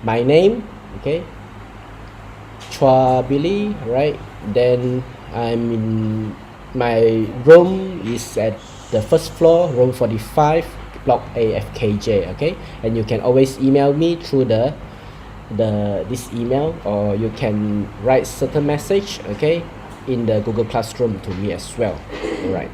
my name, okay, Chua Billy, right? Then I'm in my room is at the first floor, room 45, block AFKJ, okay? And you can always email me through this email, or you can write certain message, okay, in the Google Classroom to me as well. All right.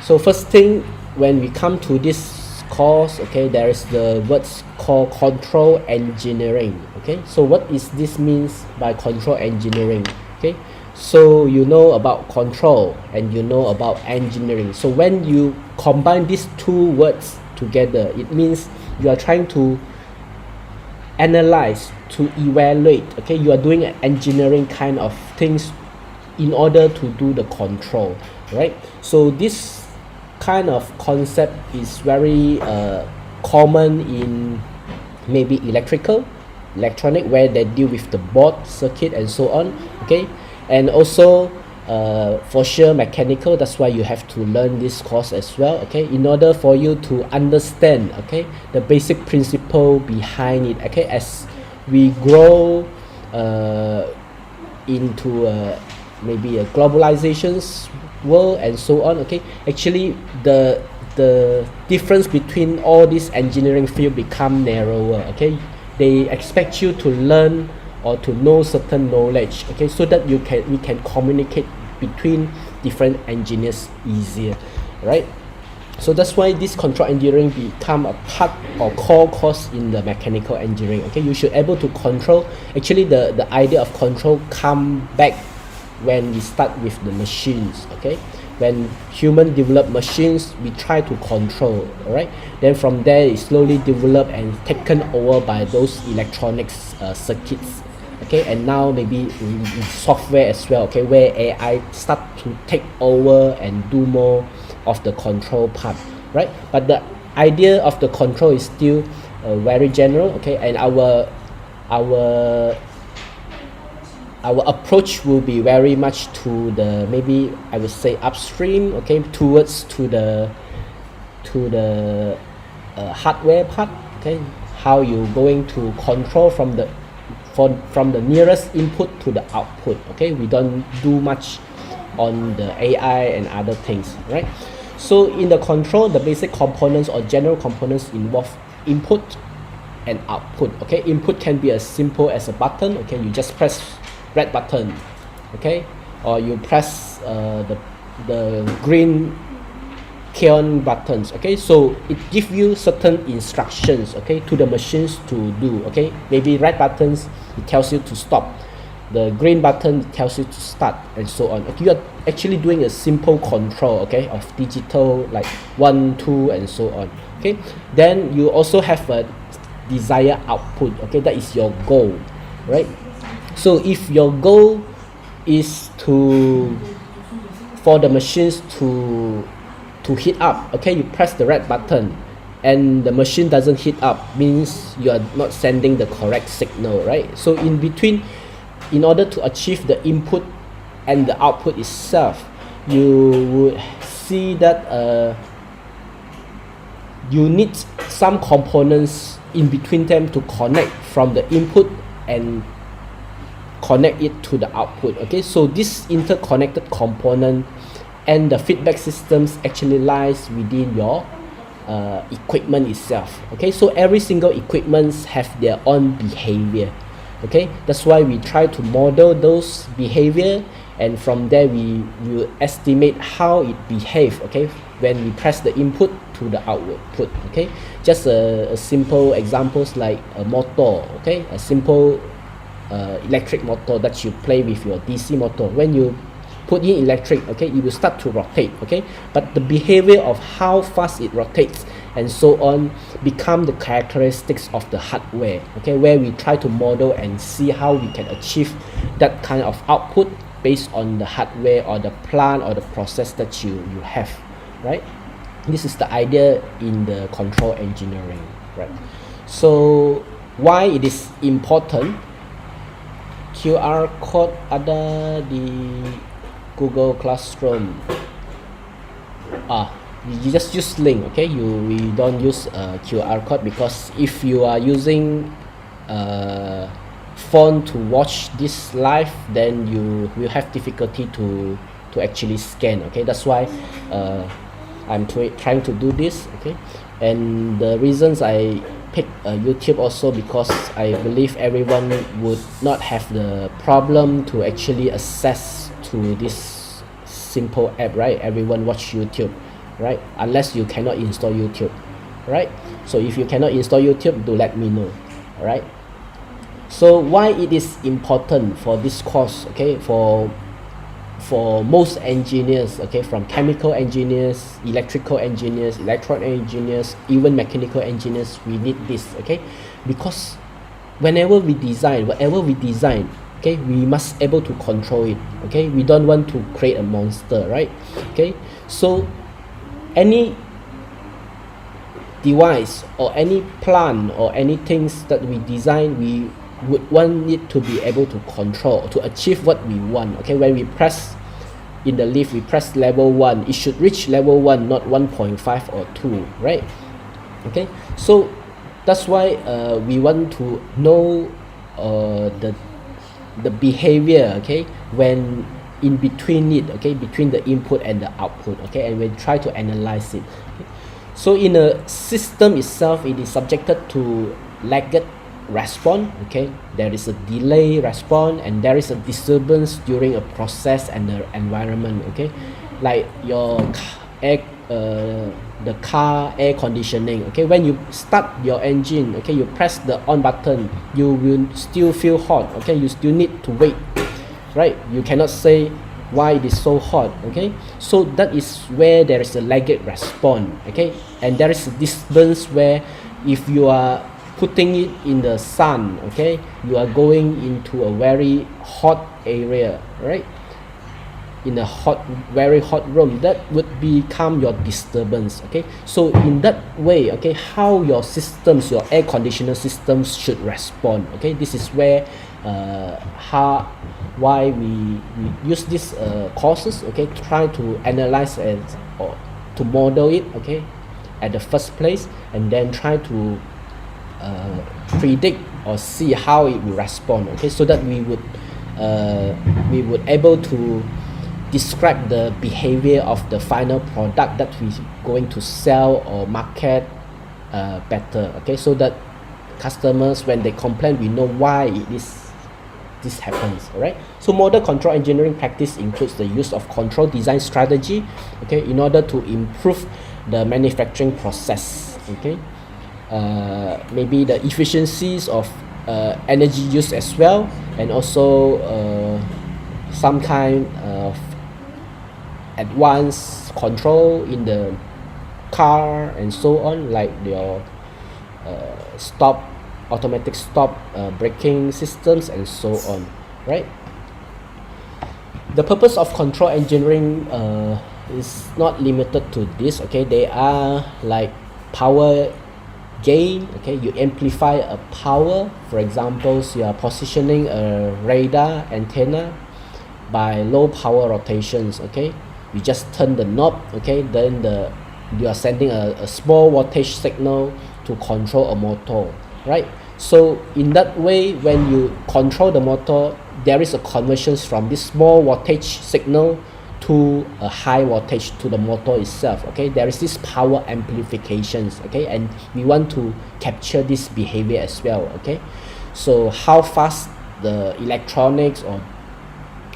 So first thing, when we come to this course, okay, there is the words called control engineering. Okay, so what is this means by control engineering? Okay, so you know about control and you know about engineering. So when you combine these two words together, it means you are trying to analyze, to evaluate. Okay, you are doing engineering kind of things in order to do the control, right? So this kind of concept is very common in maybe electronic, where they deal with the board circuit and so on, okay, and also for sure mechanical. That's why you have to learn this course as well, okay, in order for you to understand, okay, the basic principle behind it, okay, as we grow into maybe a globalization's world and so on, okay, actually the difference between all these engineering field become narrower, okay. They expect you to learn or to know certain knowledge, okay, so that we can communicate between different engineers easier, right? So that's why this control engineering become a part or core course in the mechanical engineering, okay. You should able to control. Actually the idea of control come back when we start with the machines, okay. When human develop machines, we try to control, all right. Then from there it slowly developed and taken over by those electronics circuits, okay. And now maybe in software as well, okay, where AI start to take over and do more of the control part, right? But the idea of the control is still very general, okay. And our approach will be very much to the, maybe I would say upstream, okay, towards to the hardware part, okay, how you going to control from the nearest input to the output, okay. We don't do much on the AI and other things, right? So in the control, the basic components or general components involve input and output, okay. Input can be as simple as a button, okay, you just press red button, okay, or you press the green Kion buttons, okay. So it gives you certain instructions, okay, to the machines to do, okay. Maybe red buttons, it tells you to stop, the green button tells you to start, and so on, okay. You are actually doing a simple control, okay, of digital, like 1, 2 and so on, okay. Then you also have a desired output, okay, that is your goal, right? So if your goal is for the machines to heat up, okay, you press the red button and the machine doesn't heat up, means you are not sending the correct signal, right? So in between, in order to achieve the input and the output itself, you would see that you need some components in between them to connect from the input and connect it to the output, okay. So this interconnected component and the feedback systems actually lies within your equipment itself, okay. So every single equipments have their own behavior, okay. That's why we try to model those behavior, and from there we will estimate how it behave, okay, when we press the input to the output, okay. Just a simple examples like a motor, okay, a simple electric motor that you play with your DC motor. When you put in electric, okay, it will start to rotate, okay, but the behavior of how fast it rotates and so on become the characteristics of the hardware, okay, where we try to model and see how we can achieve that kind of output based on the hardware or the plant or the process that you have, right? This is the idea in the control engineering, right? So why it is important? QR code ada di Google Classroom. you just use link, okay? We don't use QR code, because if you are using phone to watch this live, then you will have difficulty to actually scan, okay? That's why I'm trying to do this, okay? And the reasons I pick YouTube also, because I believe everyone would not have the problem to actually access to this simple app, right? Everyone watch YouTube, right? Unless you cannot install YouTube, right? So if you cannot install YouTube, do let me know, all right? So why it is important for this course, okay? For most engineers, okay, from chemical engineers, electrical engineers, electronic engineers, even mechanical engineers, we need this, okay? Because whatever we design, okay, we must able to control it, okay? We don't want to create a monster, right? Okay, so any device or any plant or any things that we design, we would want it to be able to control, to achieve what we want, okay? When we press in the lift, we press level 1, it should reach level 1, not 1.5 or 2, right? Okay, so that's why we want to know the behavior, okay, when in between it, okay, between the input and the output, okay, and we try to analyze it, okay? So in a system itself, it is subjected to lagged response, okay? There is a delay response, and there is a disturbance during a process and the environment, okay? Like your the car air conditioning, okay? When you start your engine, okay, you press the on button, you will still feel hot, okay? You still need to wait, right? You cannot say why it is so hot, okay? So that is where there is a lagged response, okay? And there is a disturbance where if you are putting it in the sun, okay, you are going into a very hot area, right? In a very hot room, that would become your disturbance, okay? So in that way, okay, how your systems, your air conditioner systems should respond, okay? This is where why we use these courses, okay, try to analyze it or to model it, okay, at the first place, and then try to predict or see how it will respond, okay, so that we would able to describe the behavior of the final product that we going to sell or market better, okay, so that customers, when they complain, we know why this happens, all right? So model control engineering practice includes the use of control design strategy, okay, in order to improve the manufacturing process, okay? Maybe the efficiencies of energy use as well, and also some kind of advanced control in the car and so on, like your automatic stop braking systems and so on, right? The purpose of control engineering is not limited to this, okay? They are like power gain, okay? You amplify a power, for example, you are positioning a radar antenna by low power rotations, okay? You just turn the knob, okay, then you are sending a small voltage signal to control a motor, right? So in that way, when you control the motor, there is a conversion from this small voltage signal to a high voltage to the motor itself, okay? There is this power amplifications, okay? And we want to capture this behavior as well, okay? So how fast the electronics or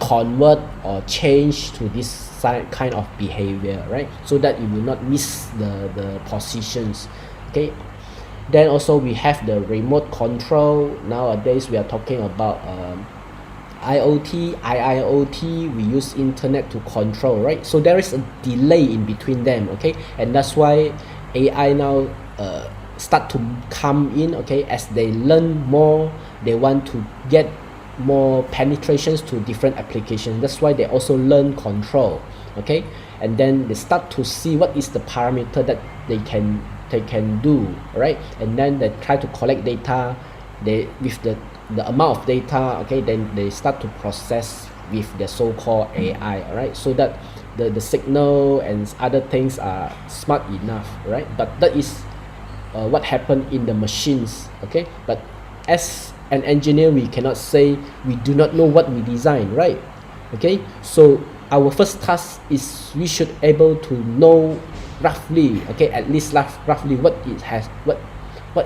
convert or change to this kind of behavior, right? So that you will not miss the positions, okay? Then also we have the remote control. Nowadays we are talking about IoT, IIoT, we use internet to control, right? So there is a delay in between them, okay? And that's why AI now start to come in, okay? As they learn more, they want to get more penetrations to different applications. That's why they also learn control, okay? And then they start to see what is the parameter that they can do, right? And then they try to collect data, with the amount of data, okay, then they start to process with the so-called AI, all right? So that the signal and other things are smart enough, right? But that is what happened in the machines, okay? But as an engineer, we cannot say we do not know what we design, right? Okay, so our first task is we should able to know roughly, okay, at least roughly what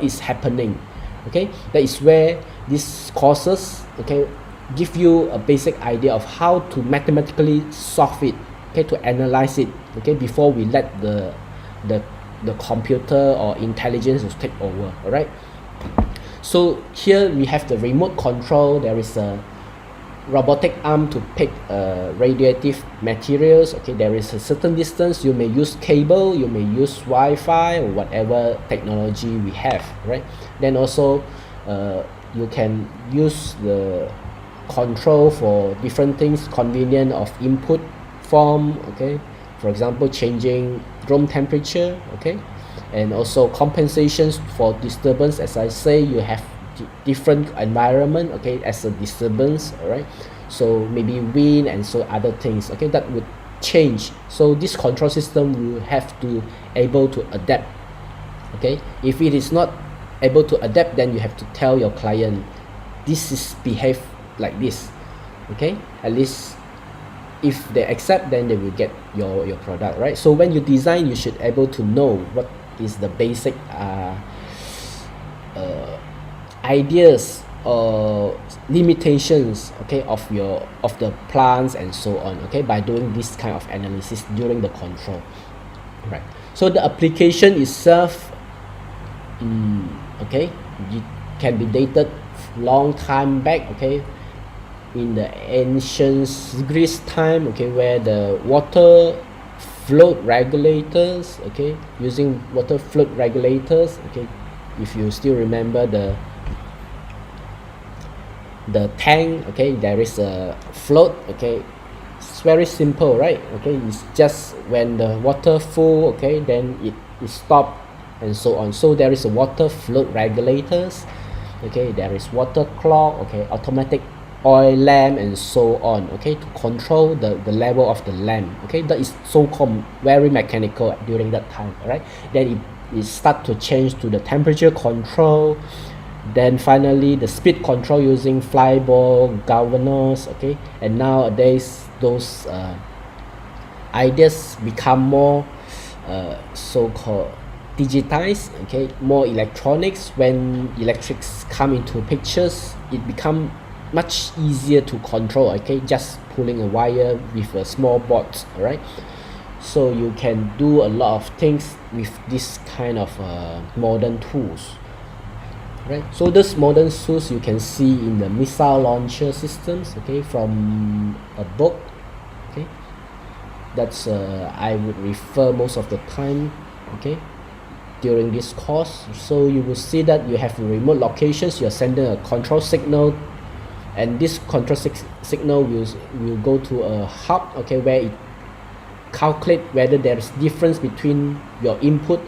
is happening, okay? That is where these courses, okay, give you a basic idea of how to mathematically solve it, okay, to analyze it, okay, before we let the computer or intelligence to take over. All right, so here we have the remote control. There is a robotic arm to pick radioactive materials, okay. There is a certain distance. You may use cable, you may use Wi-Fi or whatever technology we have, right? Then also you can use the control for different things, convenient of input form, okay, for example changing room temperature, okay, and also compensations for disturbance. As I say, you have different environment, okay, as a disturbance, all right? So maybe wind and so other things, okay, that would change. So this control system will have to able to adapt, okay. If it is not able to adapt, then you have to tell your client this is behave like this, okay. At least if they accept, then they will get your product, right? So when you design, you should able to know what is the basic ideas or limitations, okay, of the plants and so on, okay, by doing this kind of analysis during the control, right? So the application itself, okay, it can be dated long time back, okay, in the ancient Greece time, okay, where the water flow regulators, okay, using water flow regulators, okay, if you still remember the tank, okay, there is a float, okay, it's very simple, right? Okay, it's just when the water full, okay, then it stop and so on. So there is a water float regulators, okay, there is water clock, okay, automatic oil lamp and so on, okay, to control the level of the lamp, okay. That is so-called very mechanical during that time, right? Then it start to change to the temperature control, then finally the speed control using fly ball governors, okay. And nowadays those ideas become more so-called digitized, okay, more electronics. When electrics come into pictures, it become much easier to control, okay, just pulling a wire with a small board, right? So you can do a lot of things with this kind of modern tools, right? So this modern tools you can see in the missile launcher systems, okay, from a book, okay, that's I would refer most of the time, okay, during this course. So you will see that you have remote locations, you're sending a control signal, and this control signal will go to a hub, okay, where it calculate whether there is difference between your input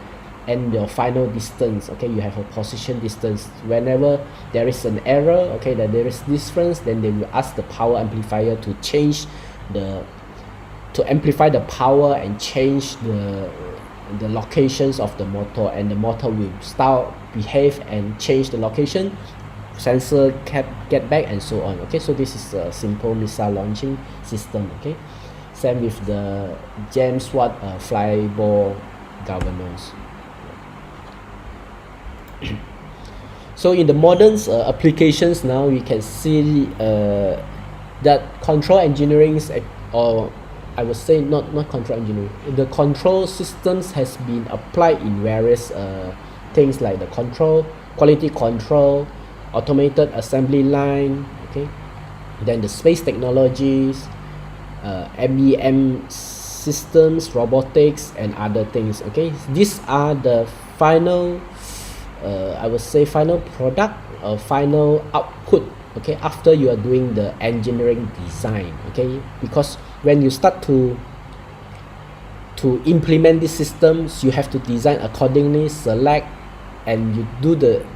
and your final distance, okay. You have a position distance. Whenever there is an error, okay, that there is difference, then they will ask the power amplifier to change to amplify the power and change the locations of the motor, and the motor will start behave and change the location, sensor get back and so on, okay. So this is a simple missile launching system, okay. Same with the James Watt fly ball governors. So in the modern applications now, we can see that control engineering, or I would say not control engineering, the control systems has been applied in various things like the quality control, automated assembly line, okay, then the space technologies, MEM systems, robotics, and other things, okay. These are the final I would say final product or final output, okay, after you are doing the engineering design, okay. Because when you start to implement these systems, you have to design accordingly, select, and you do the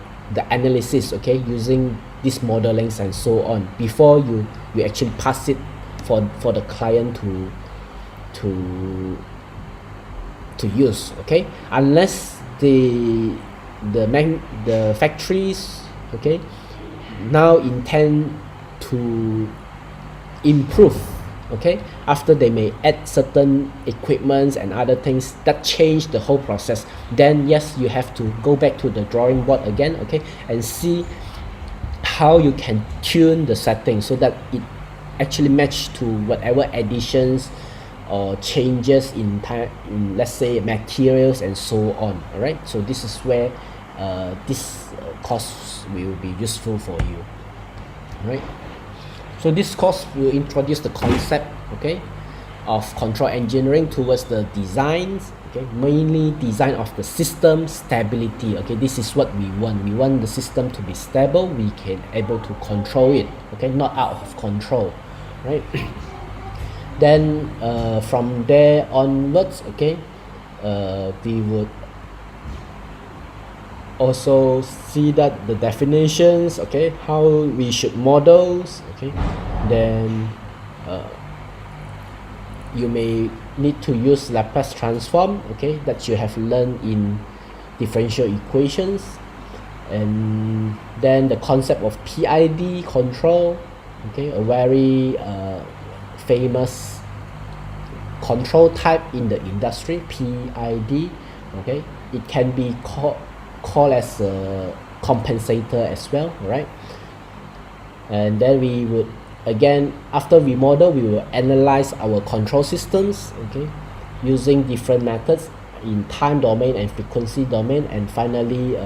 analysis, okay, using these modelings and so on, before you actually pass it for the client to use, okay, unless the factories, okay, now intend to improve, okay, after they may add certain equipments and other things that change the whole process, then yes, you have to go back to the drawing board again, okay, and see how you can tune the settings so that it actually match to whatever additions or changes in time, in, let's say, materials and so on. All right, so this is where this course will be useful for you. All right, so this course will introduce the concept, okay, of control engineering towards the designs, okay, mainly design of the system stability. Okay, this is what we want the system to be stable, we can able to control it, okay, not out of control, right? Then from there onwards, okay, we would also see that the definitions, okay, how we should models, okay, then you may need to use Laplace transform, okay, that you have learned in differential equations, and then the concept of PID control, okay, a very famous control type in the industry, PID, okay, it can be called as a compensator as well, right? And then we would, again, after we model, we will analyze our control systems, okay, using different methods in time domain and frequency domain, and finally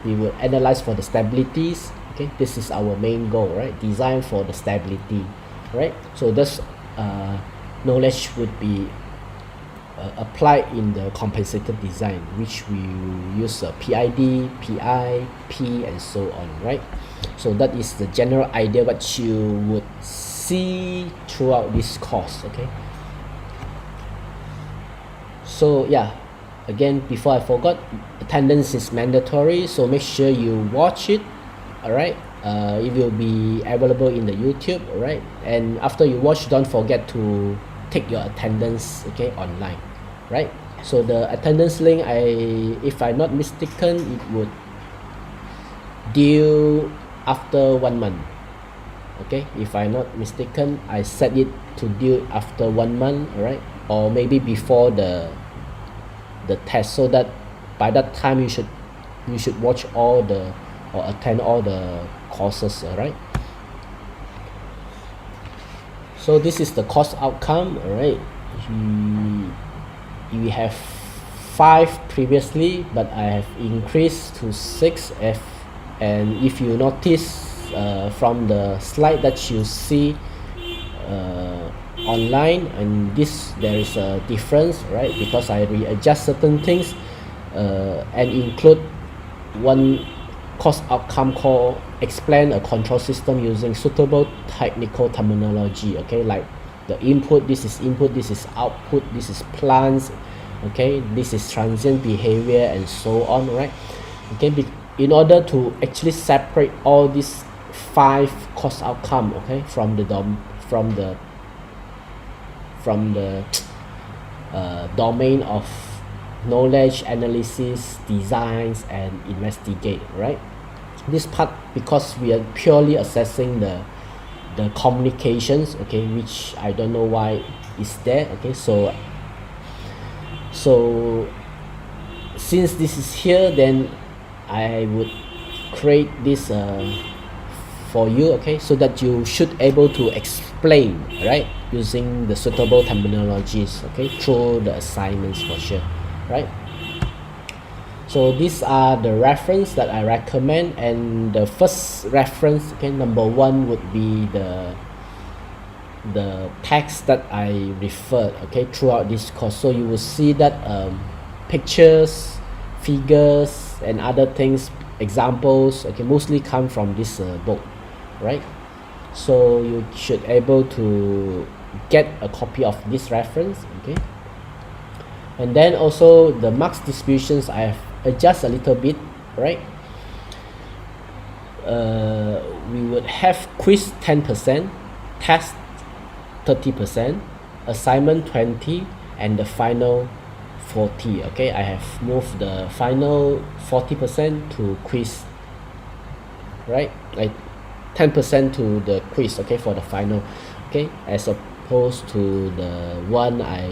we will analyze for the stabilities, okay, this is our main goal, right? Design for the stability, right? So this knowledge would be applied in the compensator design, which we use PID, PI, P, and so on, right? So that is the general idea what you would see throughout this course, okay? So yeah, again, before I forgot, attendance is mandatory, so make sure you watch it, all right? It will be available in the YouTube, all right? And after you watch, don't forget to take your attendance, okay, online, right? So the attendance link, if I'm not mistaken, it would due after 1 month, okay, if I'm not mistaken, I set it to due after 1 month, all right, or maybe before the test, so that by that time you should watch all the or attend all the courses, all right? So this is the course outcome, all right? We have 5 previously, but I have increased to 6. And if you notice from the slide that you see online, and there is a difference, right? Because I readjust certain things and include one course outcome called explain a control system using suitable technical terminology, okay, like the input, this is output, this is plants, okay, this is transient behavior, and so on, right? Okay, in order to actually separate all these 5 course outcome, okay, from the domain of knowledge, analysis, designs, and investigate, right? This part, because we are purely assessing the communications, okay, which I don't know why is there, okay, so since this is here, then I would create this for you, okay, so that you should able to explain, right, using the suitable terminologies, okay, through the assignments for sure, right? So these are the reference that I recommend, and the first reference, okay, number 1 would be the text that I referred, okay, throughout this course. So you will see that pictures, figures, and other things, examples, okay, mostly come from this book, right? So you should able to get a copy of this reference, okay? And then also the marks distributions I have adjust a little bit, right? We would have quiz 10%, test 30%, assignment 20 and the final 40. Okay, I have moved the final 40% to quiz, right? Like 10% to the quiz, okay, for the final, okay, as opposed to the one I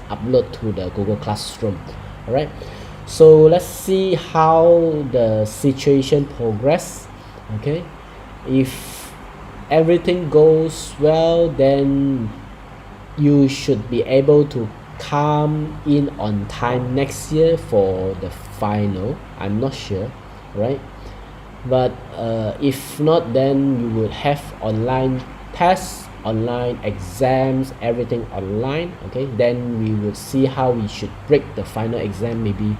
upload to the Google Classroom. All right, so let's see how the situation progress. Okay, if everything goes well, then you should be able to come in on time next year for the final. I'm not sure, right? But if not, then you would have online tests, online exams, everything online. Okay, then we will see how we should break the final exam. Maybe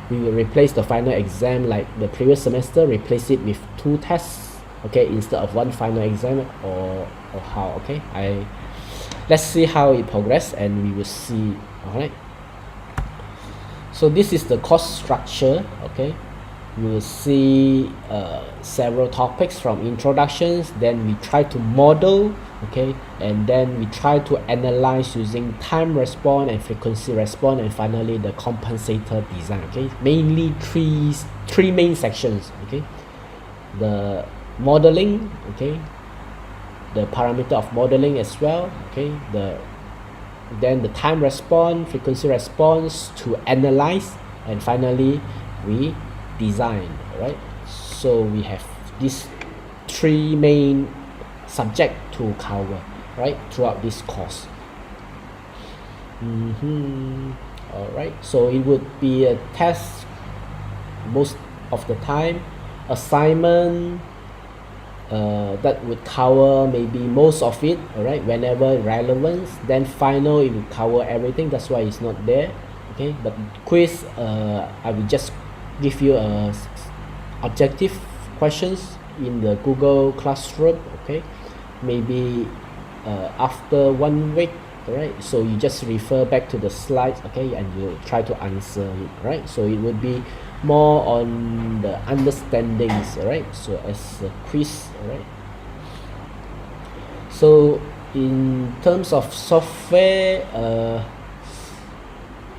we will replace the final exam like the previous semester, replace it with 2 tests, okay, instead of 1 final exam, or how. Okay, let's see how it progress and we will see. All right, so this is the course structure. Okay, we will see several topics from introductions, then we try to model, okay, and then we try to analyze using time response and frequency response, and finally the compensator design. Okay, mainly three main sections. Okay, the modeling, okay, the parameter of modeling as well, okay, then the time response, frequency response to analyze, and finally we design. Right, so we have these 3 main subject to cover, right, throughout this course. All right, so it would be a test most of the time, assignment that would cover maybe most of it, all right, whenever relevance, then final it will cover everything, that's why it's not there. Okay, but quiz, I will just give you objective questions in the Google Classroom. Okay, maybe after 1 week. Right, so you just refer back to the slides, okay, and you try to answer it. Right, so it would be more on the understandings. Right, so as a quiz. Right, so in terms of software,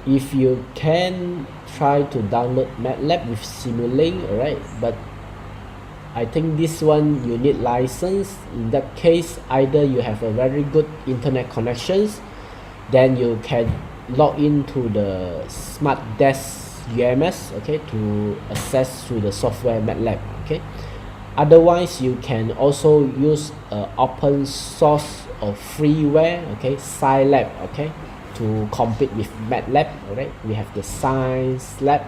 if you can try to download MATLAB with Simulink, right, but I think this one you need license. In that case, either you have a very good internet connections, then you can log into the Smart Desk UMS, okay, to access to the software MATLAB. Okay, otherwise you can also use open source or freeware, okay, Scilab, okay, to compete with MATLAB. Alright, we have the Science Lab,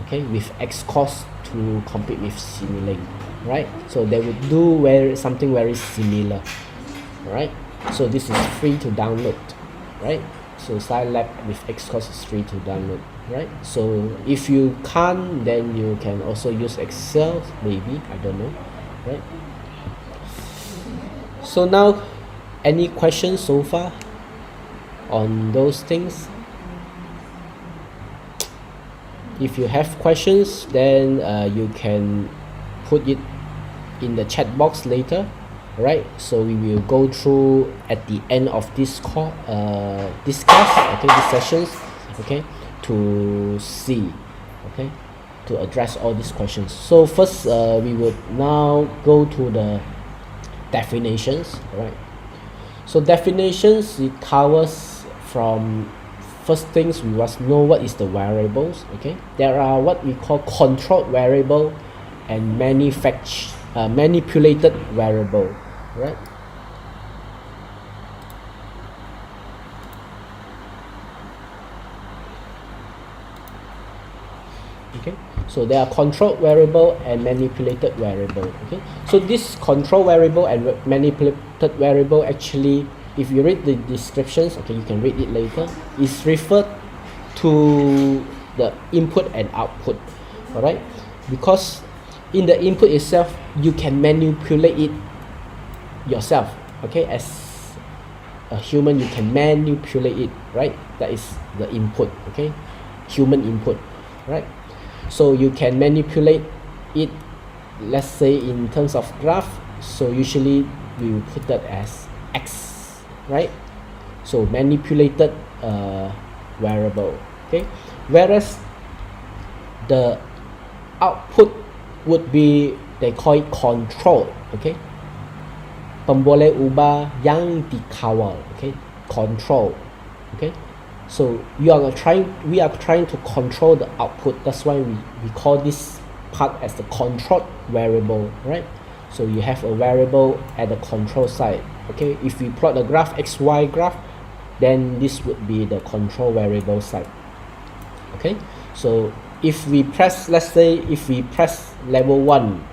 okay, with Xcos to compete with Simulink. Right, so they would do something very similar. Right, so this is free to download. Right, so Scilab with Xcos is free to download. Right, so if you can't, then you can also use Excel, maybe, I don't know. Right, so now, any questions so far on those things? If you have questions, then you can put it in the chat box later. Right, so we will go through at the end of this class, okay, these sessions, okay, to see, okay, to address all these questions. So first, we would now go to the definitions. Right, so definitions, it covers from first things we must know what is the variables. Okay, there are what we call controlled variable and manipulated variable. Right, okay, so there are controlled variable and manipulated variable. Okay, so this control variable and manipulated variable, actually, if you read the descriptions, okay, you can read it later, is referred to the input and output. All right, because in the input itself, you can manipulate it yourself. Okay, as a human, you can manipulate it. Right, that is the input. Okay, human input. Right, so you can manipulate it, let's say in terms of graph. So usually we will put that as x right? So manipulated variable, okay? Whereas the output would be, they call it control, okay? Pemboleh ubah yang dikawal, okay? Control, okay? So we are trying to control the output. That's why we call this part as the controlled variable, right? So you have a variable at the control side, okay? If we plot the graph, XY graph, then this would be the control variable side, okay? So if we press, let's say if we press level 1,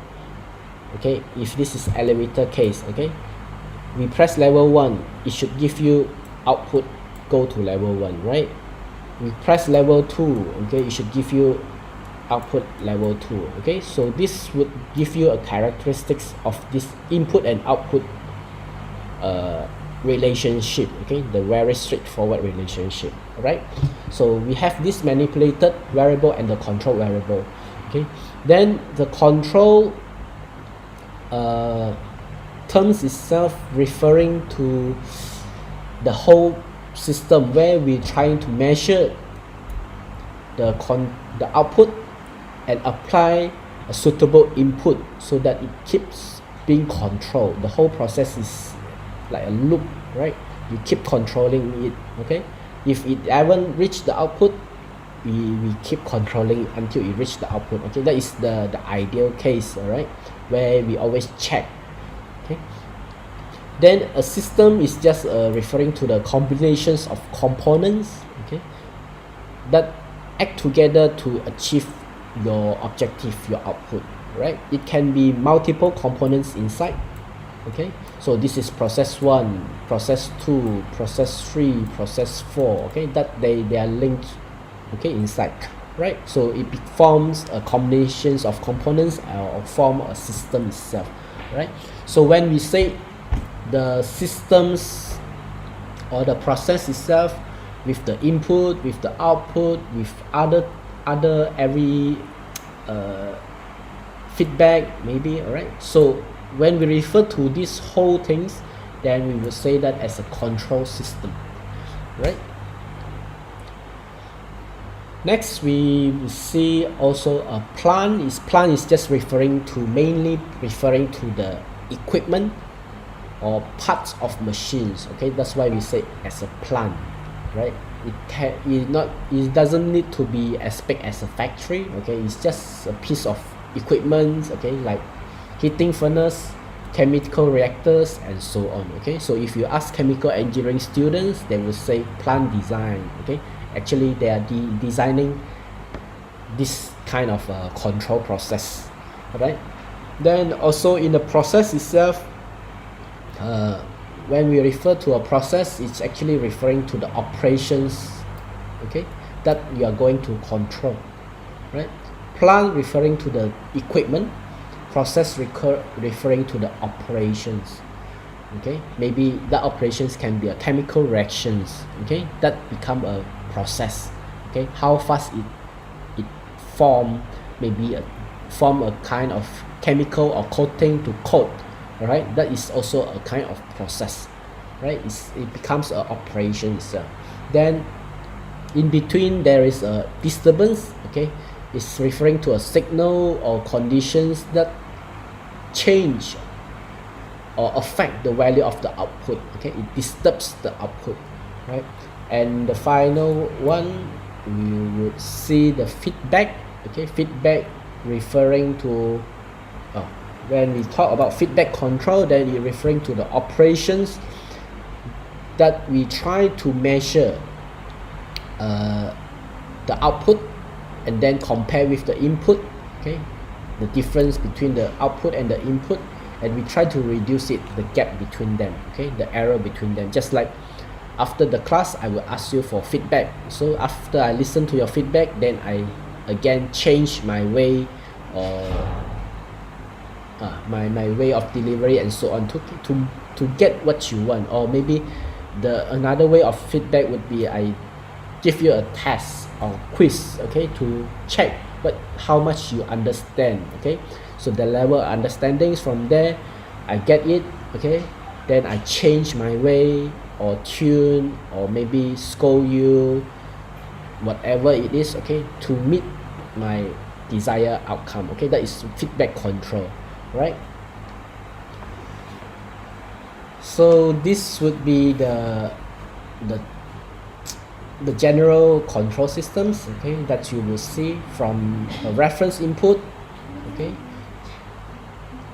okay, if this is elevator case, okay, we press level 1, it should give you output go to level 1, right? We press level 2, okay, it should give you output level 2, okay? So this would give you a characteristics of this input and output relationship, okay? The very straightforward relationship, right? So we have this manipulated variable and the control variable, okay? Then the control terms itself referring to the whole system where we're trying to measure the output and apply a suitable input so that it keeps being controlled. The whole process is like a loop, right? You keep controlling it, okay? If it haven't reached the output, we keep controlling it until it reach the output, okay? That is the ideal case, all right, where we always check, okay? Then a system is just referring to the combinations of components, okay, that act together to achieve your objective, your output, right? It can be multiple components inside, okay? So this is process 1, process 2, process 3, process 4, okay? That they are linked, okay, inside, right? So it forms a combinations of components or form a system itself, right? So when we say the systems or the process itself with the input, with the output, with other every feedback maybe, alright? So when we refer to these whole things, then we will say that as a control system, right? Next we see also a plant is just mainly referring to the equipment or parts of machines, okay? That's why we say as a plant, right? It doesn't need to be as big as a factory, okay? It's just a piece of equipment, okay, like heating furnace, chemical reactors, and so on, okay? So if you ask chemical engineering students, they will say plant design, okay? Actually they are designing this kind of control process, right? Then also in the process itself, when we refer to a process, it's actually referring to the operations, okay, that you are going to control, right? Plant referring to the equipment, process referring to the operations, okay? Maybe the operations can be a chemical reactions, okay, that become a process, okay? How fast it form, maybe form a kind of chemical or coating to coat, alright? That is also a kind of process, right? It becomes an operation itself. Then in between there is a disturbance, okay? It's referring to a signal or conditions that change or affect the value of the output, okay? It disturbs the output, right? And the final one, we would see the feedback, okay? Feedback referring to when we talk about feedback control, then it's referring to the operations that we try to measure the output and then compare with the input, okay, the difference between the output and the input, and we try to reduce it, the gap between them, okay, the error between them. Just like after the class, I will ask you for feedback. So after I listen to your feedback, then I again change my way or my way of delivery and so on to get what you want. Or maybe another way of feedback would be I give you a test or quiz, okay, to check how much you understand, okay? So the level of understandings from there, I get it, okay, then I change my way or tune or maybe scold you, whatever it is, okay, to meet my desired outcome. Okay, that is feedback control, right? So this would be the the general control systems, okay, that you will see from a reference input. Okay,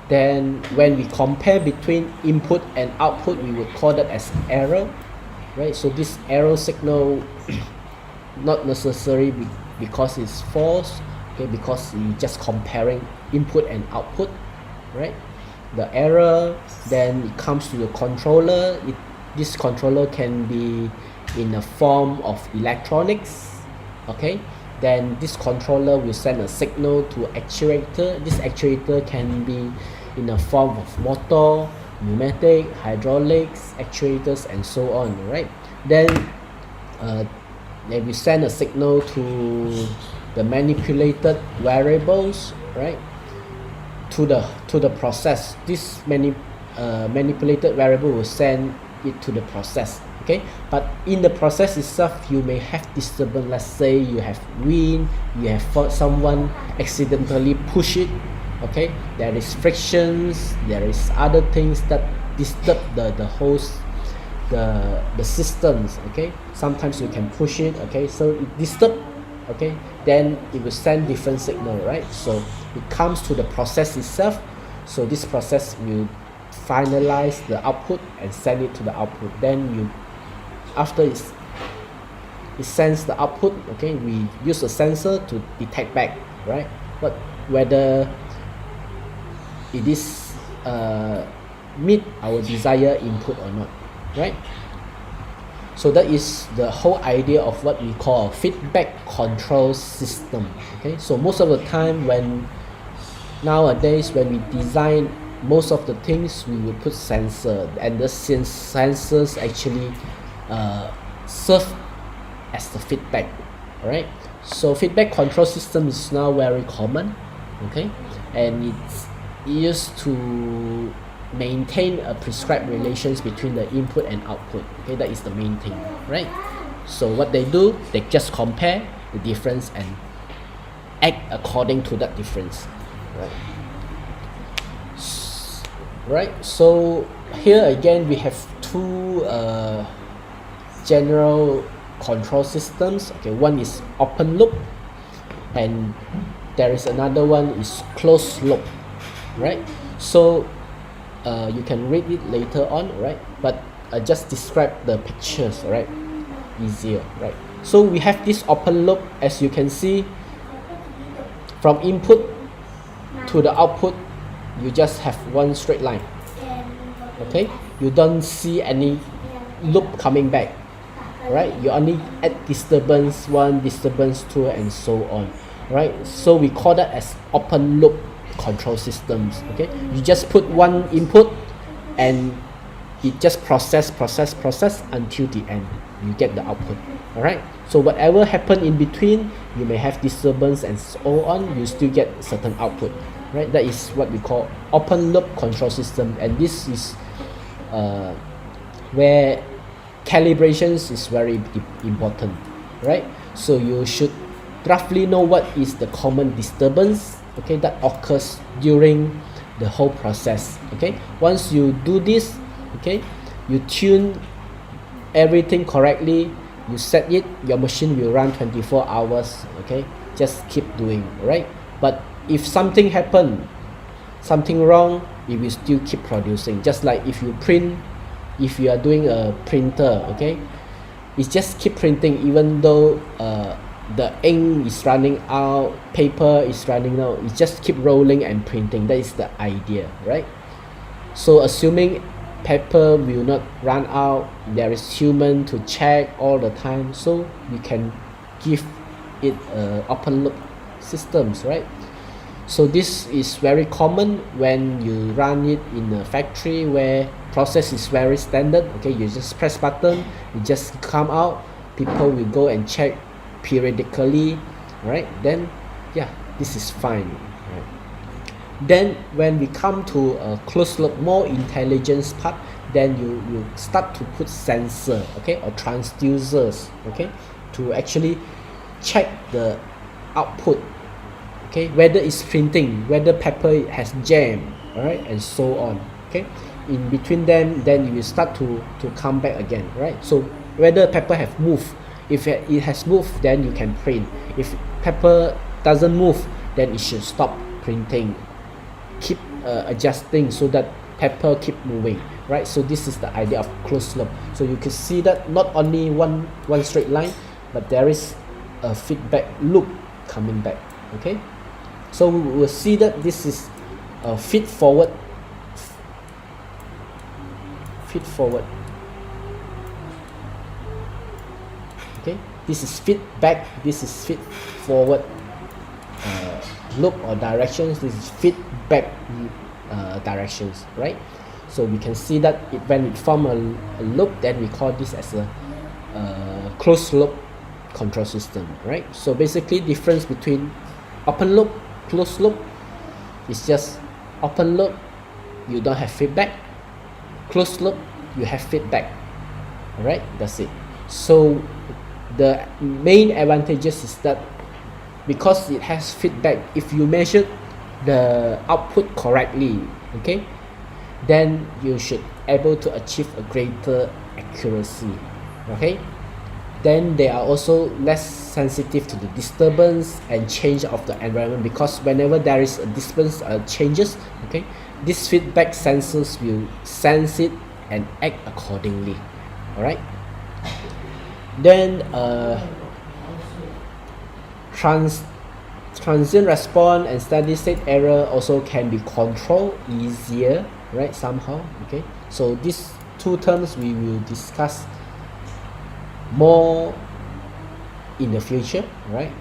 then when we compare between input and output, we would call that as error, right? So this error signal not necessary because it's false, okay, because you're just comparing input and output, right? The error, then it comes to the controller. This controller can be in a form of electronics, okay. Then this controller will send a signal to actuator. This actuator can be in a form of motor, pneumatic, hydraulics, actuators, and so on, right? Then we send a signal to the manipulated variables, right, to the process. This manipulated variable will send it to the process, okay. But in the process itself, you may have disturbance. Let's say you have wind, you have someone accidentally push it, okay. There is frictions, there is other things that disturb the host, the systems, okay. Sometimes you can push it, okay, so it disturb, okay, then it will send different signal, right? So it comes to the process itself. So this process will finalize the output and send it to the output. Then after it sends the output, okay, we use a sensor to detect back, right, but whether it is meet our desired input or not, right? So that is the whole idea of what we call a feedback control system, okay. So most of the time nowadays when we design most of the things, we will put sensor, and the sensors actually serve as the feedback, right? So feedback control system is now very common, okay, and it's used to maintain a prescribed relations between the input and output, okay. That is the main thing, right? So what they do, they just compare the difference and act according to that difference, right? Right, so here again we have two general control systems, okay. One is open loop and there is another one is closed loop, right? So you can read it later on, right? But I just describe the pictures, right? Easier, right? So we have this open loop. As you can see, from input to the output, you just have one straight line, okay. You don't see any loop coming back, right? You only add disturbance 1, disturbance 2, and so on, right? So we call that as open loop control systems, okay. You just put one input and it just process until the end you get the output, all right. So whatever happen in between, you may have disturbance and so on, you still get certain output, right? That is what we call open loop control system, and this is where calibrations is very important, right? So you should roughly know what is the common disturbance, okay, that occurs during the whole process, okay. Once you do this, okay, you tune everything correctly, you set it, your machine will run 24 hours, okay. Just keep doing, right? But if something happen, something wrong, it will still keep producing. Just like if you are doing a printer, okay, it just keep printing even though the ink is running out, paper is running out, it just keep rolling and printing. That is the idea, right? So assuming paper will not run out, there is human to check all the time, so you can give it open loop systems, right? So this is very common when you run it in a factory where process is very standard, okay. You just press button, it just come out, people will go and check periodically, right? Then yeah, this is fine, right? Then when we come to a closed loop, more intelligence part, then you start to put sensor, okay, or transducers, okay, to actually check the output, okay, whether it's printing, whether paper has jam, all right, and so on, okay. In between them, then you will start to come back again, right? So whether paper have moved, if it has moved, then you can print. If paper doesn't move, then it should stop printing. Keep adjusting so that paper keep moving, right? So this is the idea of closed loop. So you can see that not only one straight line, but there is a feedback loop coming back, okay. So we will see that this is a feed forward, okay. This is feedback, this is feed forward loop or directions, this is feedback directions, right? So we can see that when it form a loop, then we call this as a closed loop control system, right? So basically difference between open loop, closed loop is just open loop you don't have feedback, closed loop you have feedback, alright, that's it. So the main advantages is that because it has feedback, if you measure the output correctly, okay, then you should able to achieve a greater accuracy, okay. Then they are also less sensitive to the disturbance and change of the environment, because whenever there is a disturbance changes, okay, these feedback sensors will sense it and act accordingly, alright. Then transient response and steady state error also can be controlled easier, right, somehow, okay. So these two terms we will discuss more in the future, right.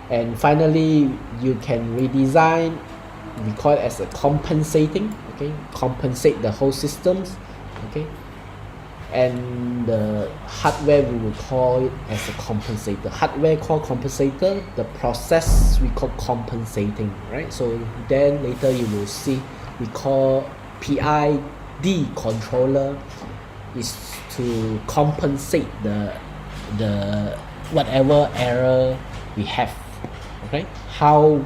And finally, you can redesign, we call it as a compensating, okay, compensate the whole systems, okay. And the hardware we will call it as a compensator. Hardware called compensator, the process we call compensating, right. So then later you will see we call PID controller is to compensate the whatever error we have, okay. How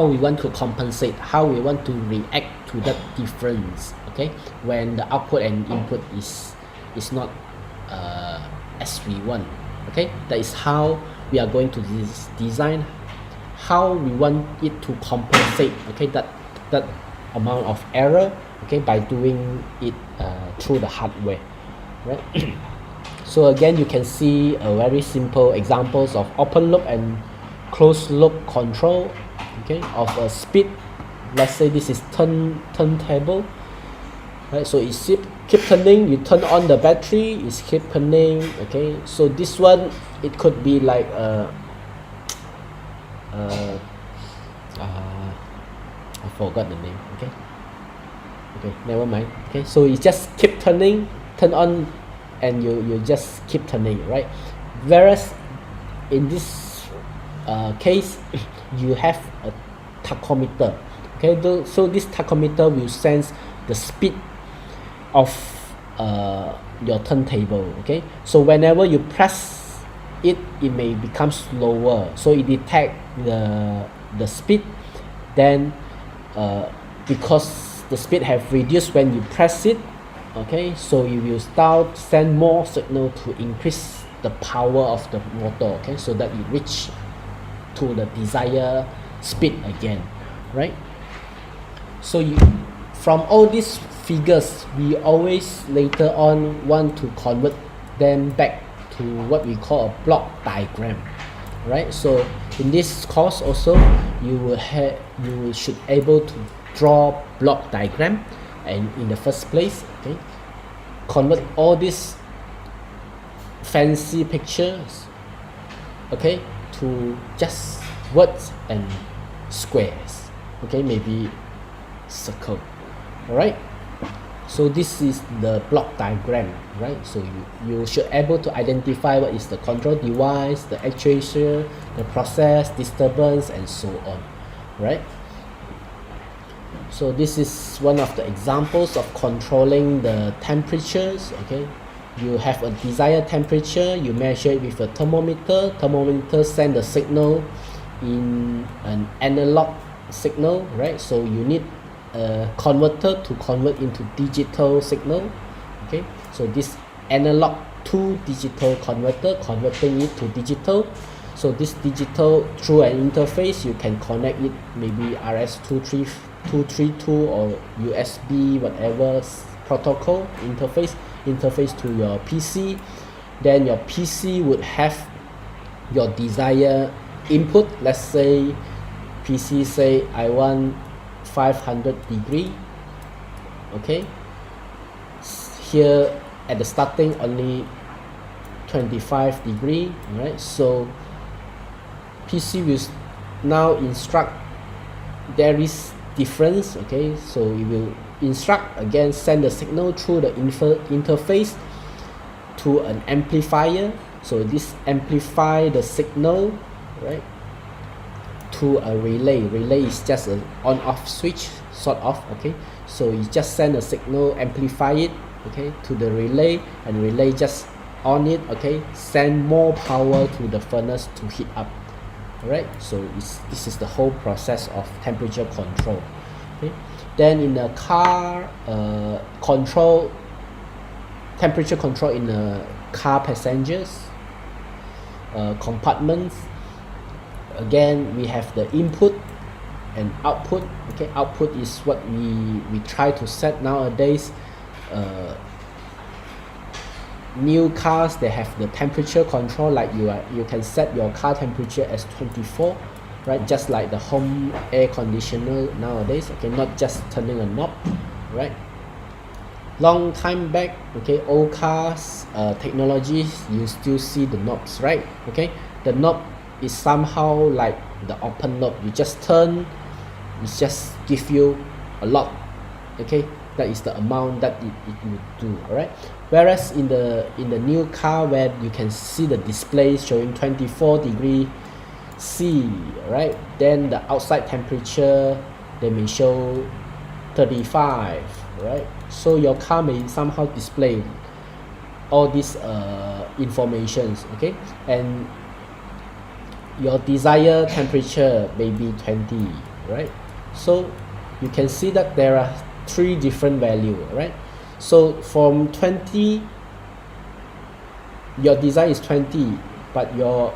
we want to compensate, how we want to react to that difference, okay, when the output and input is not as we want, okay. That is how we are going to design how we want it to compensate, okay, that amount of error, okay, by doing it through the hardware, right. So again, you can see a very simple examples of open loop and closed loop control, okay, of a speed. Let's say this is turntable, right. So it keep turning, you turn on the battery, it's keep turning, okay. So this one, it could be like I forgot the name, okay, never mind, okay. So it just keep turn on, and you just keep turning, right. Whereas in this case, you have a tachometer, okay. So this tachometer will sense the speed of your turntable, okay. So whenever you press it may become slower, so it detect the speed. Then because the speed have reduced when you press it, okay, so you will start send more signal to increase the power of the motor, okay, so that it reach to the desired speed again, right. So from all these figures, we always later on want to convert them back to what we call a block diagram, right. So in this course also, you should able to draw block diagram, and in the first place, okay, convert all these fancy pictures, okay, to just words and squares, okay, maybe circle, alright. So this is the block diagram, right. So you should able to identify what is the control device, the actuator, the process, disturbance, and so on, right. So this is one of the examples of controlling the temperatures. Okay, you have a desired temperature, you measure it with a thermometer. Thermometer send the signal in an analog signal, right? So you need a converter to convert into digital signal. Okay, so this analog to digital converter converting it to digital. So this digital, through an interface, you can connect it maybe RS232 or USB, whatever protocol interface to your PC. Then your PC would have your desired input. Let's say PC say I want 500 degree. Okay, here at the starting only 25 degree, right? So PC will now instruct, there is difference. Okay, so it will instruct again, send the signal through the interface to an amplifier. So this amplify the signal, right, to a relay. Relay is just an on off switch, sort of. Okay, so you just send a signal, amplify it, okay, to the relay, and relay just on it, okay, send more power to the furnace to heat up. Alright, so this is the whole process of temperature control. Okay, then in the car temperature control in the car passengers compartments. Again, we have the input and output. Okay, output is what we try to set nowadays. New cars, they have the temperature control, like you can set your car temperature as 24, right, just like the home air conditioner nowadays. Okay, not just turning a knob, right? Long time back, okay, old cars technologies, you still see the knobs, right? Okay, the knob is somehow like the open knob, you just turn, it just give you a lot. Okay, that is the amount that it will do. All right, whereas in the new car, where you can see the display showing 24 degree C, right, then the outside temperature, they may show 35, right? So your car may somehow display all these informations. Okay, and your desired temperature may be 20, right? So you can see that there are 3 different values, right? So from 20, your design is 20, but your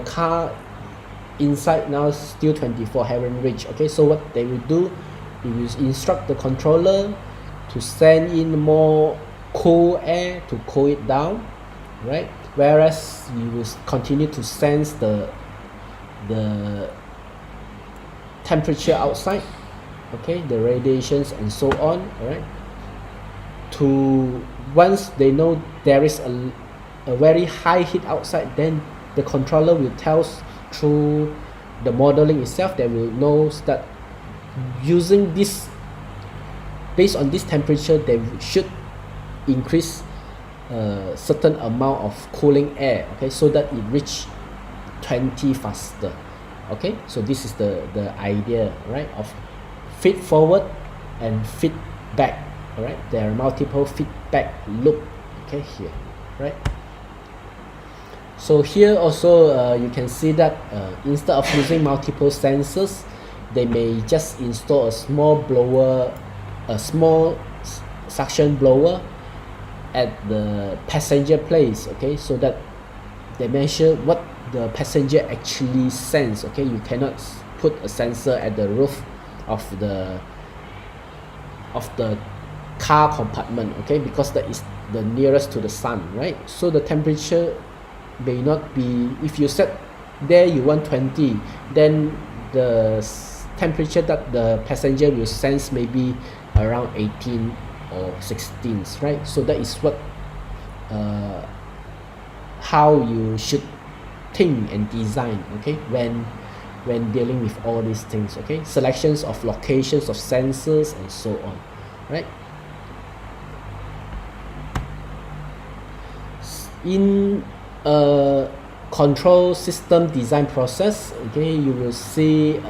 car inside now still 24, haven't reached. Okay, so what they will do, they will instruct the controller to send in more cool air to cool it down, right? Whereas you will continue to sense the temperature outside, okay, the radiations and so on. All right, to once they know there is a very high heat outside, then the controller will tell through the modeling itself, they will know that using this, based on this temperature, they should increase a certain amount of cooling air, okay, so that it reach 20 faster. Okay, so this is the idea, right, of feed forward and feed back. All right, there are multiple feedback loop, okay, here, right? So here also you can see that instead of using multiple sensors, they may just install a small blower, a small suction blower at the passenger place, okay, so that they measure what the passenger actually sense. Okay, you cannot put a sensor at the roof of the car compartment, okay, because that is the nearest to the sun, right? So the temperature may not be, if you set there you want 20, then the temperature that the passenger will sense may be around 18 or 16, right? So that is what how you should think and design, okay, when dealing with all these things. Okay, selections of locations of sensors and so on, right? In a control system design process, okay, you will see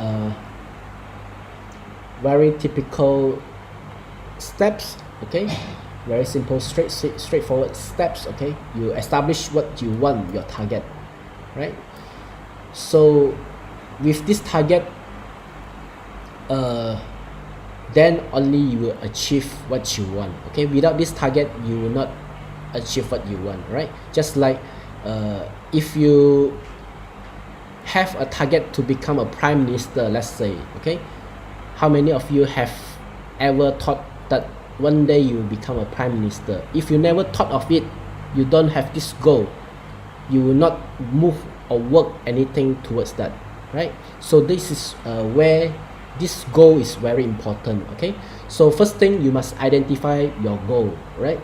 very typical steps, okay, very simple straightforward steps, okay. You establish what you want your target, right? So with this target, then only you will achieve what you want, okay. Without this target you will not achieve what you want, right? Just like if you have a target to become a prime minister, let's say, okay, how many of you have ever thought that one day you will become a prime minister? If you never thought of it, you don't have this goal, you will not move or work anything towards that, right? So this is where this goal is very important, okay. So first thing, you must identify your goal, right?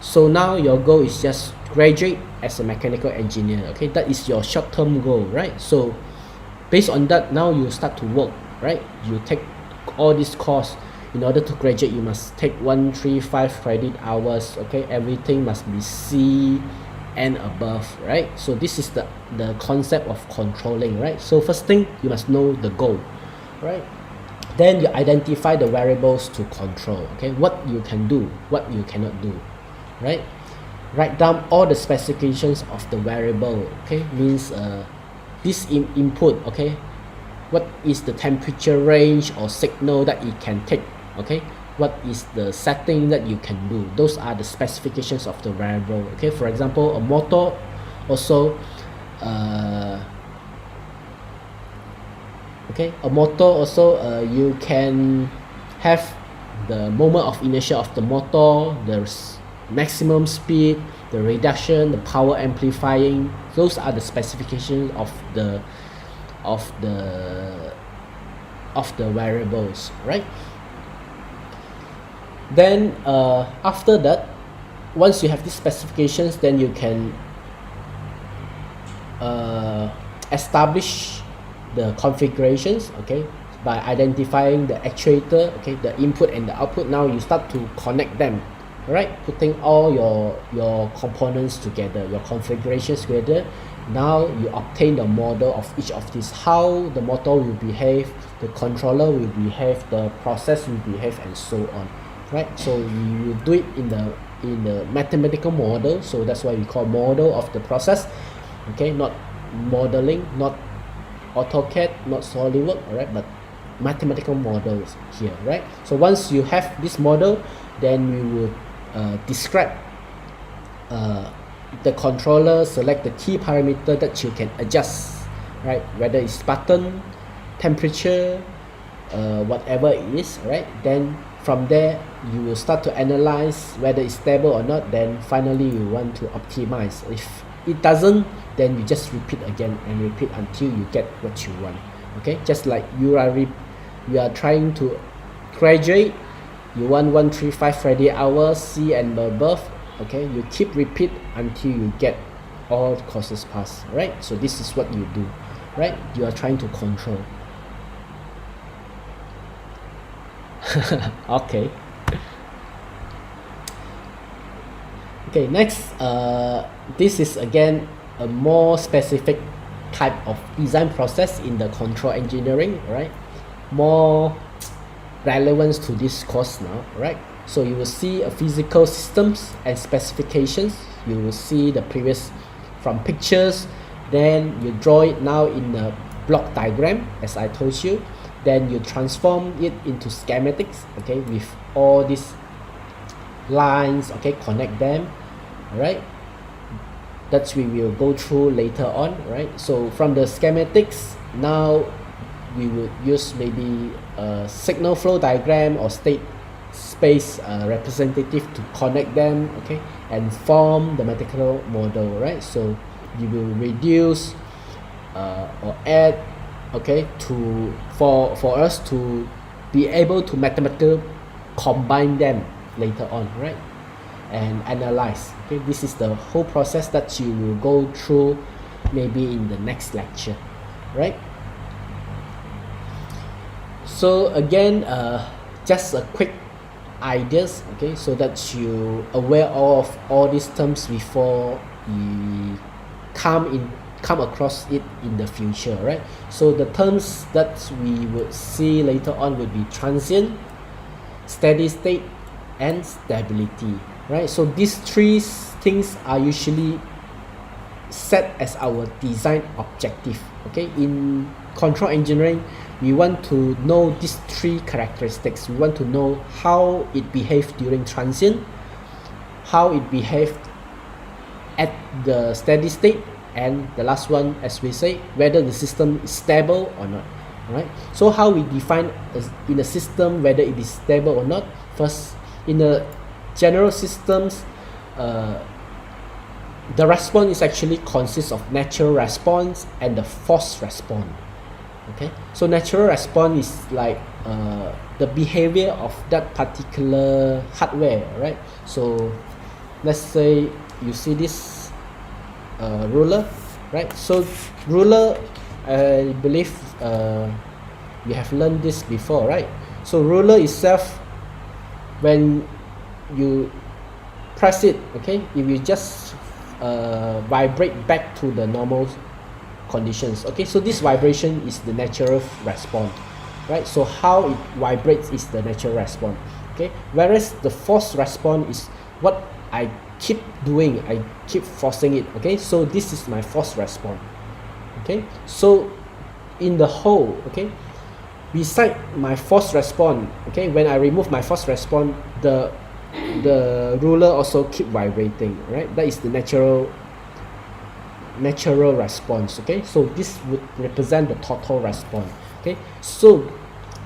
So now your goal is just graduate as a mechanical engineer, okay. That is your short-term goal, right? So based on that, now you start to work, right? You take all this course. In order to graduate, you must take 135 credit hours, okay. Everything must be C and above, right? So this is the concept of controlling, right? So first thing, you must know the goal, right? Then you identify the variables to control, okay. What you can do, what you cannot do, right? Write down all the specifications of the variable, okay. Means this input, okay, what is the temperature range or signal that it can take, okay. What is the setting that you can do? Those are the specifications of the variable, okay. For example, a motor also okay, a motor also you can have the moment of inertia of the motor, the maximum speed, the reduction, the power amplifying. Those are the specifications of the variables, right? Then after that, once you have these specifications, then you can establish the configurations, okay, by identifying the actuator, okay, the input and the output. Now you start to connect them, right? Putting all your components together, your configurations together. Now you obtain the model of each of these, how the motor will behave, the controller will behave, the process will behave, and so on, right? So you do it in the mathematical model. So that's why we call model of the process, okay, not modeling, not AutoCAD, not SolidWorks, alright, but mathematical models here, right? So once you have this model, then we will describe the controller, select the key parameter that you can adjust, right? Whether it's button, temperature, whatever it is, right? Then from there you will start to analyze whether it's stable or not. Then finally you want to optimize. If it doesn't, then you just repeat again and repeat until you get what you want, okay. Just like you are trying to graduate, you want 135 credit hours, C and above, okay. You keep repeat until you get all the courses passed, right? So this is what you do, right? You are trying to control. Okay. Okay, next, this is again a more specific type of design process in the control engineering, right? More relevance to this course now, right? So you will see a physical systems and specifications. You will see the previous from pictures, then you draw it now in a block diagram, as I told you. Then you transform it into schematics, okay, with all these lines, okay, connect them, right? That we will go through later on, right? So from the schematics, now we will use maybe a signal flow diagram or state space representative to connect them, okay, and form the mathematical model, right? So you will reduce or add, okay, to for us to be able to mathematically combine them later on, right? And analyze, okay. This is the whole process that you will go through maybe in the next lecture, right? So again, just a quick ideas, okay, so that you aware of all these terms before you come come across it in the future, right? So the terms that we would see later on would be transient, steady state, and stability, right? So these three things are usually set as our design objective. Okay, in control engineering, we want to know these three characteristics. We want to know how it behaved during transient, how it behaved at the steady state, and the last one, as we say, whether the system is stable or not. Alright, so how we define in a system whether it is stable or not? First, in the general systems, the response is actually consists of natural response and the forced response. Okay, so natural response is like the behavior of that particular hardware, right? So let's say you see this ruler, right? So ruler, I believe you have learned this before, right? So ruler itself, when you press it, okay, if you just vibrate back to the normal conditions, okay, so this vibration is the natural response, right? So how it vibrates is the natural response, okay, whereas the forced response is what I keep doing, I keep forcing it, okay, so this is my forced response. Okay, so in the whole, okay, beside my forced response, okay, when I remove my forced response, the ruler also keep vibrating, right? That is the natural response. Okay, so this would represent the total response. Okay, so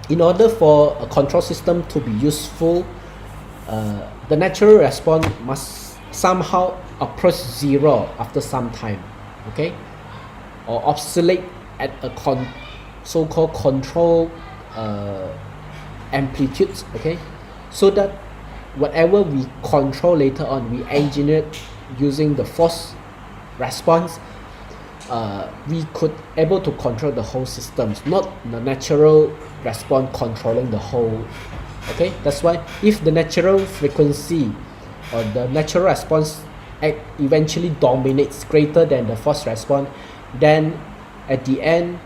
in order for a control system to be useful, the natural response must somehow approach zero after some time, okay, or oscillate at a so-called control amplitude, okay, so that whatever we control later on, we engineer using the forced response, we could able to control the whole systems, not the natural response controlling the whole. Okay, that's why if the natural frequency or the natural response eventually dominates greater than the forced response, then at the end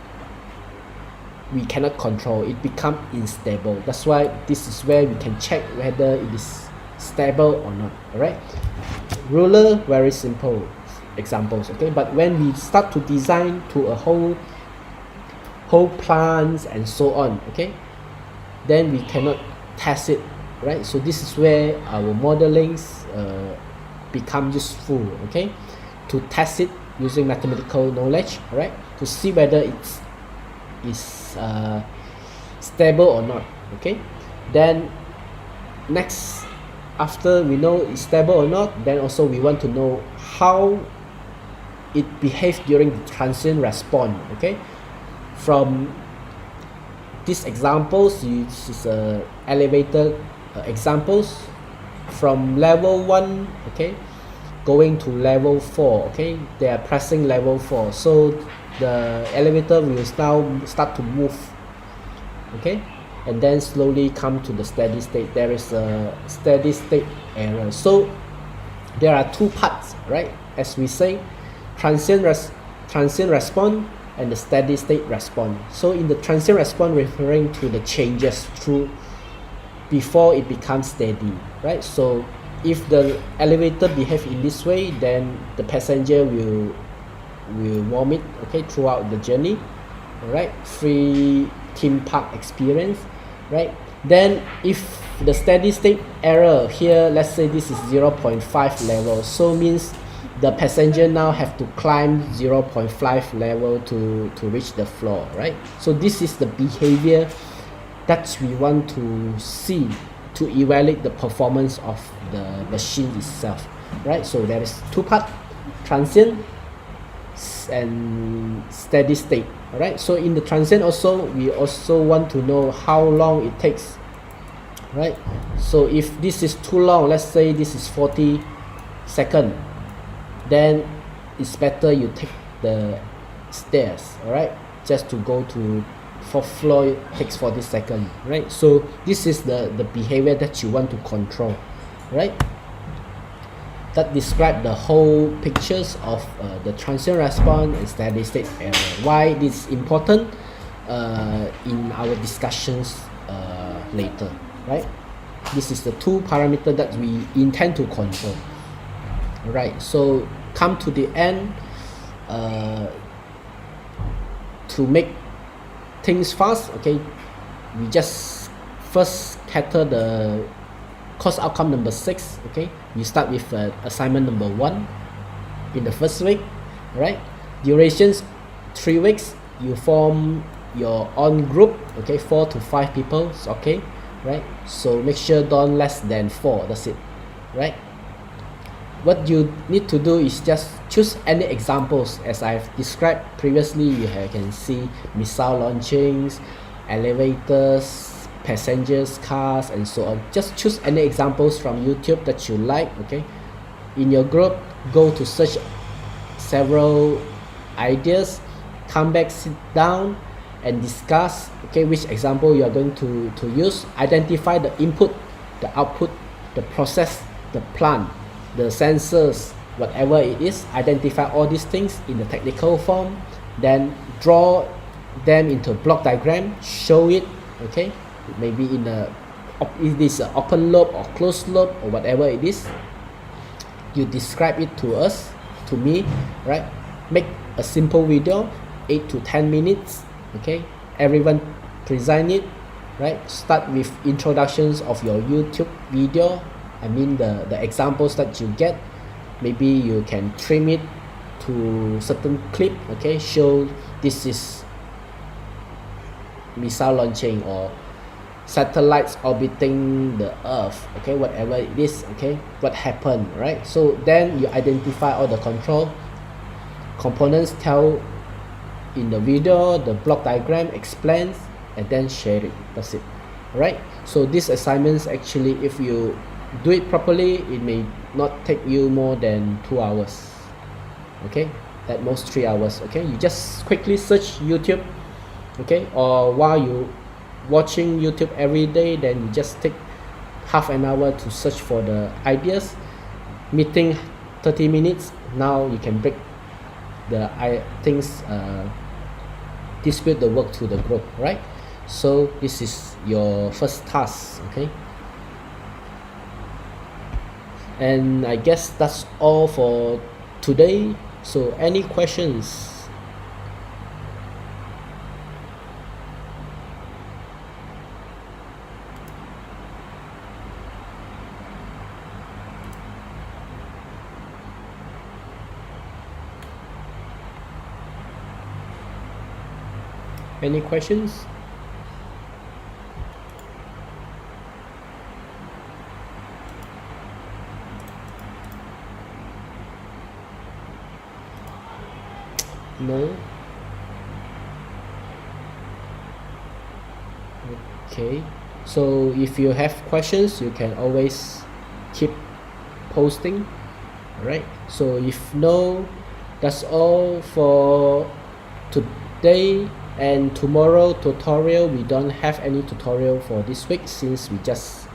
we cannot control, it become unstable. That's why this is where we can check whether it is stable or not. Alright, ruler, very simple examples, okay, but when we start to design to a whole plants and so on, okay, then we cannot test it, right? So this is where our modelings become useful, okay, to test it using mathematical knowledge, right, to see whether it's stable or not. Okay, then next, after we know it's stable or not, then also we want to know how it behaves during the transient response. Okay, from these examples, this is elevator examples from level 1, okay, going to level 4. Okay, they are pressing level 4, so the elevator will now start to move, okay, and then slowly come to the steady state. There is a steady state error. So there are two parts, right, as we say, transient response and the steady state response. So in the transient response, referring to the changes through before it becomes steady, right? So if the elevator behave in this way, then the passenger will vomit, okay, throughout the journey. All right, free theme park experience, right? Then if the steady state error here, let's say this is 0.5 level, so means the passenger now have to climb 0.5 level to reach the floor, right? So this is the behavior that we want to see to evaluate the performance of the machine itself, right? So there is two parts, transient and steady state. All right, so in the transient also, we also want to know how long it takes, right? So if this is too long, let's say this is 40 seconds, then it's better you take the stairs, all right, just to go to fourth floor. It takes 40 seconds, right? So this is the behavior that you want to control, right? that describe the whole pictures of the transient response and steady state error. Why this is important in our discussions later, right? This is the two parameters that we intend to control. Alright, so come to the end. To make things fast, okay, we just first cater the course outcome number 6. Okay, we start with assignment number 1 in the first week. Right, durations 3 weeks. You form your own group, okay, 4 to 5 people, okay, right? So make sure don't less than 4. That's it, right? What you need to do is just choose any examples as I've described previously. You can see missile launchings, elevators, passengers, cars, and so on. Just choose any examples from YouTube that you like. Okay, in your group, go to search several ideas, come back, sit down and discuss, okay, which example you are going to use. Identify the input, the output, the process, the plant, the sensors, whatever it is. Identify all these things in the technical form, then draw them into block diagram, show it, okay, maybe in a it is an open loop or closed loop or whatever it is. You describe it to us, to me, right? Make a simple video, 8 to 10 minutes, okay? Everyone present it, right? Start with introductions of your YouTube video. I mean the examples that you get. Maybe you can trim it to certain clip, okay? Show this is missile launching or satellites orbiting the earth, okay, whatever it is, okay, what happened, right? So then you identify all the control components, tell in the video, the block diagram explains, and then share it. That's it, right? So these assignments, actually, if you do it properly, it may not take you more than 2 hours, okay, at most 3 hours. Okay, you just quickly search YouTube, okay, or while you watching YouTube every day, then you just take half an hour to search for the ideas. Meeting 30 minutes, now you can break the things, distribute the work to the group, right? So this is your first task, okay? And I guess that's all for today. So any questions? Any questions? No? Okay, so if you have questions, you can always keep posting. Alright, so if no, that's all for today. And tomorrow tutorial, we don't have any tutorial for this week since we just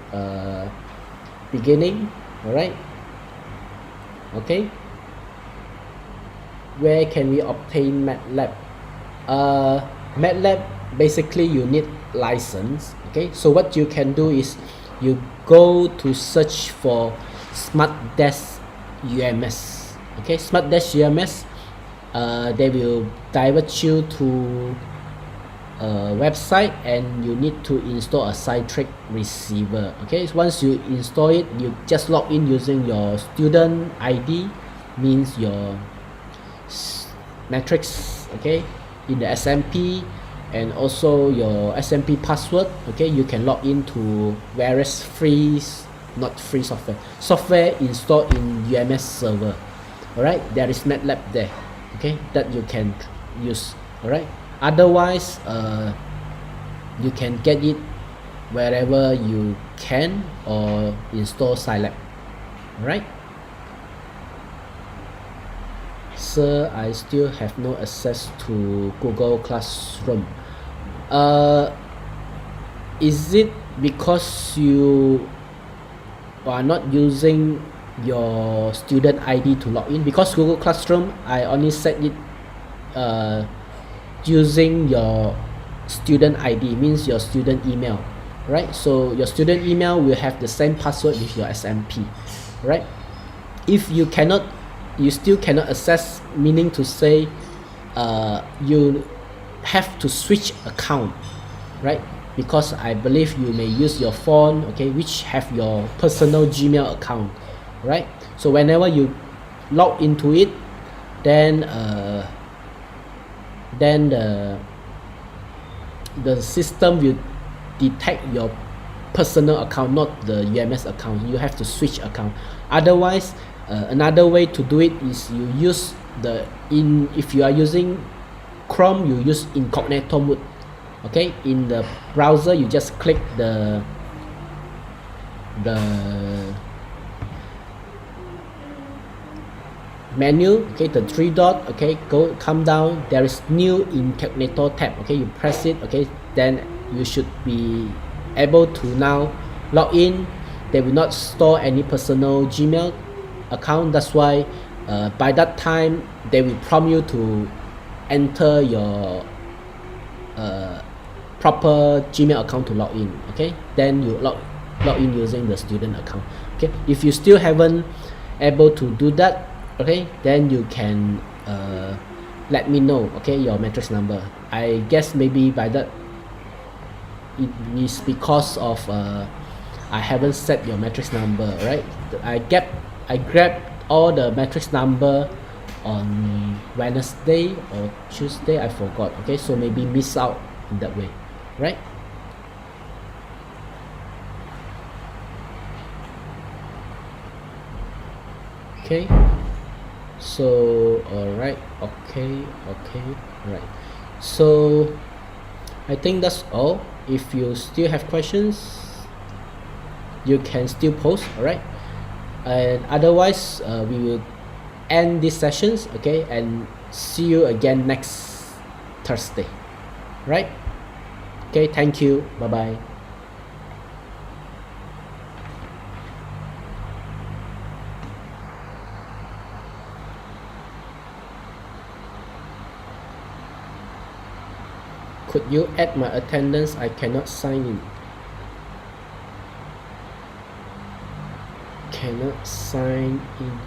beginning. Alright, okay. Where can we obtain MATLAB? MATLAB, basically you need license, okay? So what you can do is you go to search for Smart Dash UMS, okay? Smart Dash UMS, they will divert you to a website and you need to install a Citrix receiver, okay? So once you install it, you just log in using your student ID, means your matrix, okay, in the SMP, and also your SMP password, okay. You can log into various not free software installed in UMS server. Alright, there is MATLAB there, okay, that you can use. Alright, otherwise you can get it wherever you can, or install Scilab. Alright. Sir, I still have no access to Google Classroom. Is it because you are not using your student ID to log in, because Google Classroom I only set it using your student ID, means your student email, right? So your student email will have the same password with your SMP, right? If you still cannot access, meaning to say you have to switch account, right? Because I believe you may use your phone, okay, which have your personal Gmail account, right? So whenever you log into it, then the system will detect your personal account, not the UMS account. You have to switch account. Otherwise, another way to do it is you use if you are using Chrome, you use incognito mode. Okay, in the browser you just click the menu, okay, the three dot, okay, come down, there is new incognito tab, okay, you press it, okay, then you should be able to now log in. They will not store any personal Gmail account. That's why by that time they will prompt you to enter your proper Gmail account to log in, okay, then you log in using the student account. Okay, if you still haven't able to do that, okay, then you can let me know, okay, your matrix number. I guess maybe by that it is because of I haven't set your matrix number, right? I grabbed all the matrix number on Wednesday or Tuesday, I forgot, okay, so maybe miss out in that way, right? Okay, so alright, okay, right, so I think that's all. If you still have questions, you can still post, alright, and otherwise we will end these sessions, okay, and see you again next Thursday, right? Okay, thank you, bye bye. Could you add my attendance? I cannot sign in. Cannot sign in.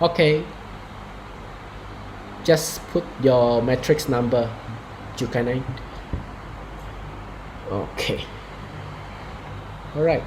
Okay, just put your matrix number, Jukanai. Okay, alright.